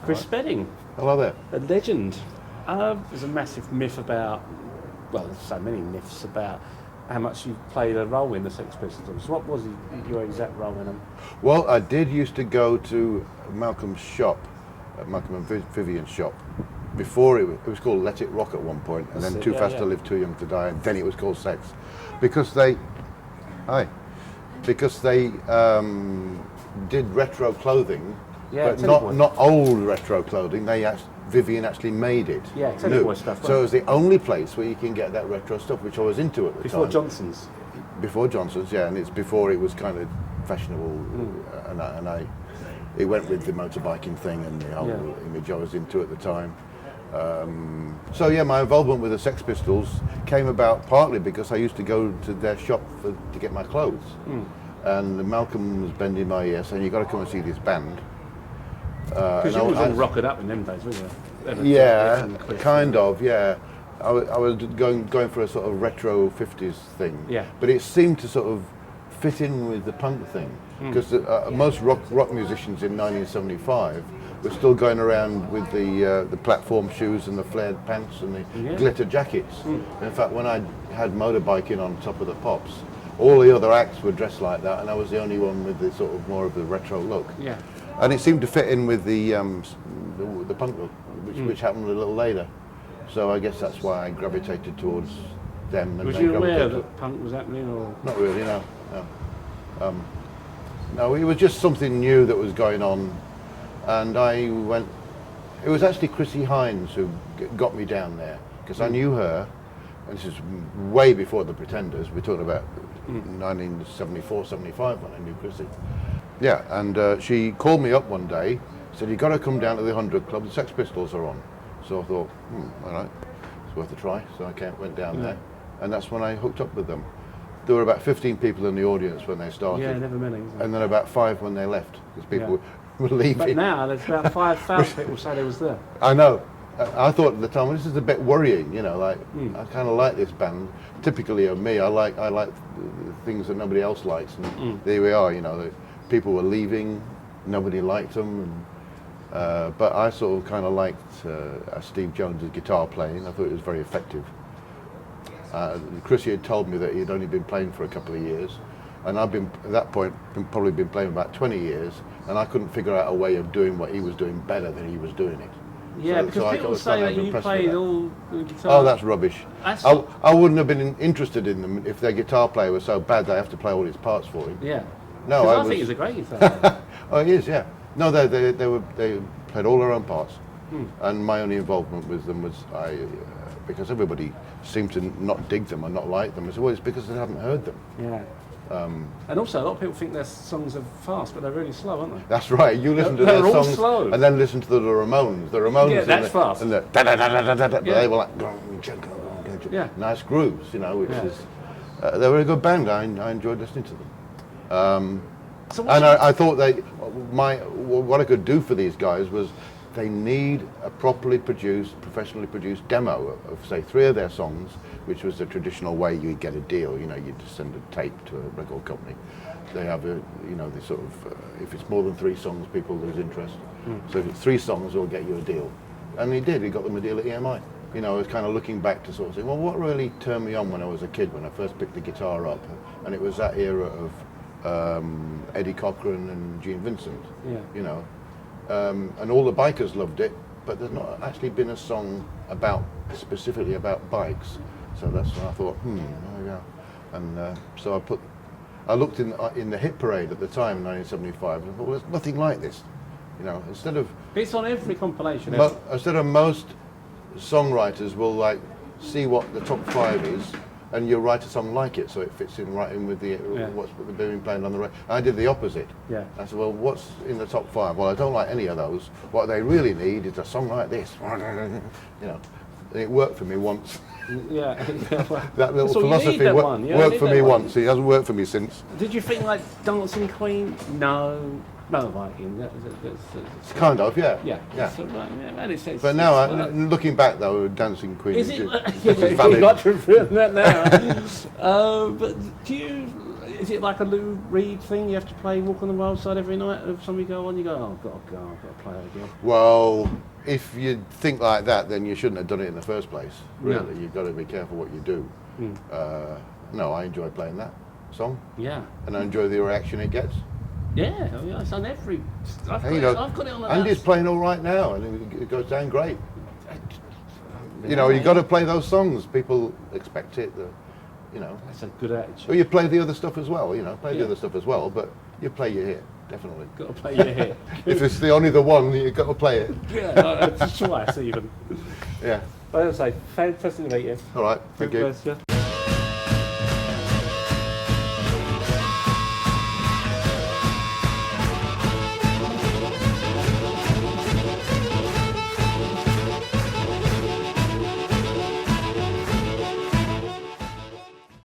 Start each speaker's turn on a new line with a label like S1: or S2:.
S1: Chris Spedding.
S2: Hello there.
S1: A legend. There's a massive myth about, well, there's so many myths about how much you played a role in the Sex Pistols. What was your exact role in them?
S2: Well, I did used to go to Malcolm's shop, Malcolm and Vivian's shop. Before it was called Let It Rock at one point, and then Too Fast to Live, Too Young to Die, and then it was called Sex. Because they did retro clothing, but not old retro clothing. Vivian actually made it.
S1: Yeah, Boy stuff.
S2: So it was the only place where you can get that retro stuff, which I was into at the time.
S1: Before Johnson's?
S2: Before Johnson's, yeah, and it's before it was kind of fashionable, it went with the motorbiking thing and the whole image I was into at the time. So yeah, my involvement with the Sex Pistols came about partly because I used to go to their shop to get my clothes. And Malcolm was bending my ear saying, "You've got to come and see this band."
S1: Because you was all rockered up in them days, weren't you?
S2: Yeah, kind of, yeah. I was going for a sort of retro 50s thing.
S1: Yeah.
S2: But it seemed to sort of fit in with the punk thing. Because most rock musicians in 1975 were still going around with the platform shoes and the flared pants and the glitter jackets. In fact, when I had Motorbikin on top of the Pops, all the other acts were dressed like that, and I was the only one with the sort of more of the retro look.
S1: Yeah.
S2: And it seemed to fit in with the punk look, which happened a little later. So I guess that's why I gravitated towards them. And
S1: was you aware that punk was happening, or
S2: not really? No. No, it was just something new that was going on, and I went. It was actually Chrissie Hynde who got me down there because I knew her, and this is way before the Pretenders. We're talking about 1974, 75 when I knew Chrissie. Yeah, and she called me up one day, said, "You've got to come down to the 100 Club, the Sex Pistols are on." So I thought, all right, it's worth a try. So I went down there, and that's when I hooked up with them. There were about 15 people in the audience when they started.
S1: Yeah, never many.
S2: And then about 5 when they left, because people were leaving.
S1: But now there's about 5,000 people say they was there.
S2: I know. I thought at the time, well, this is a bit worrying, like, I kind of like this band. Typically of me, I like things that nobody else likes, and there we are, people were leaving, nobody liked them, but I sort of kind of liked Steve Jones' guitar playing. I thought it was very effective. Chrissie had told me that he'd only been playing for a couple of years, and I'd been, at that point, probably been playing about 20 years, and I couldn't figure out a way of doing what he was doing better than he was doing it.
S1: Yeah, because people say that you played all the guitar.
S2: Oh, that's rubbish. I wouldn't have been interested in them if their guitar player was so bad they have to play all his parts for him.
S1: Yeah.
S2: No,
S1: I think he's a great guitar player.
S2: Oh, he is, yeah. No, they played all their own parts, and my only involvement with them was because everybody seemed to not dig them or not like them. I said, well, it's because they haven't heard them.
S1: Yeah. And also, a lot of people think their songs are fast, but they're really slow, aren't they?
S2: That's right. You listen to their songs slow. And then listen to the Ramones. The Ramones,
S1: that's fast.
S2: And they were like, nice grooves, which is. They were a good band. I enjoyed listening to them. I thought what I could do for these guys was they need a properly produced, professionally produced demo of say 3 of their songs, which was the traditional way you'd get a deal. You'd just send a tape to a record company. They have they sort of, if it's more than 3 songs, people lose interest. So if it's 3 songs, they'll get you a deal. And he did. He got them a deal at EMI. I was kind of looking back to sort of saying, well, what really turned me on when I was a kid, when I first picked the guitar up? And it was that era of Eddie Cochran and Gene Vincent. Yeah. And all the bikers loved it, but there's not actually been a song specifically about bikes. So that's when I thought, there we go. And so I looked in the hit parade at the time in 1975, and I thought, well, there's nothing like this. Instead of
S1: it's on every compilation.
S2: Instead of most songwriters will see what the top 5 is, and you'll write a song like it, so it fits right in with what's been playing on the radio. I did the opposite. Yeah. I said, well, what's in the top 5? Well, I don't like any of those. What they really need is a song like this. And it worked for me once.
S1: Yeah.
S2: That little philosophy worked for me once. It hasn't worked for me since.
S1: Did you think like Dancing Queen? No. Motorbikin.
S2: It's kind of, yeah. But now, looking back though, Dancing Queen is valid.
S1: You've got to prove that now. But is it like a Lou Reed thing? You have to play Walk on the Wild Side every night? If somebody go on, you go, oh, I've got to go, I've got to play it again.
S2: Well, if you think like that, then you shouldn't have done it in the first place. Really, you've got to be careful what you do. No, I enjoy playing that song. Yeah. And I enjoy the reaction it gets.
S1: Yeah, I mean, it's on every. I've got it on the.
S2: Andy's playing all right now, and it goes down great. You know, you've got to play those songs. People expect it. You know.
S1: That's a good attitude.
S2: Well, you play the other stuff as well. You know, play the other stuff as well, but you play your hit, definitely.
S1: Got to play your hit.
S2: If it's only the one, you've got to play it.
S1: Yeah, twice even.
S2: Yeah.
S1: But as I say, fantastic to meet you.
S2: All right, thank you.
S1: Pleasure.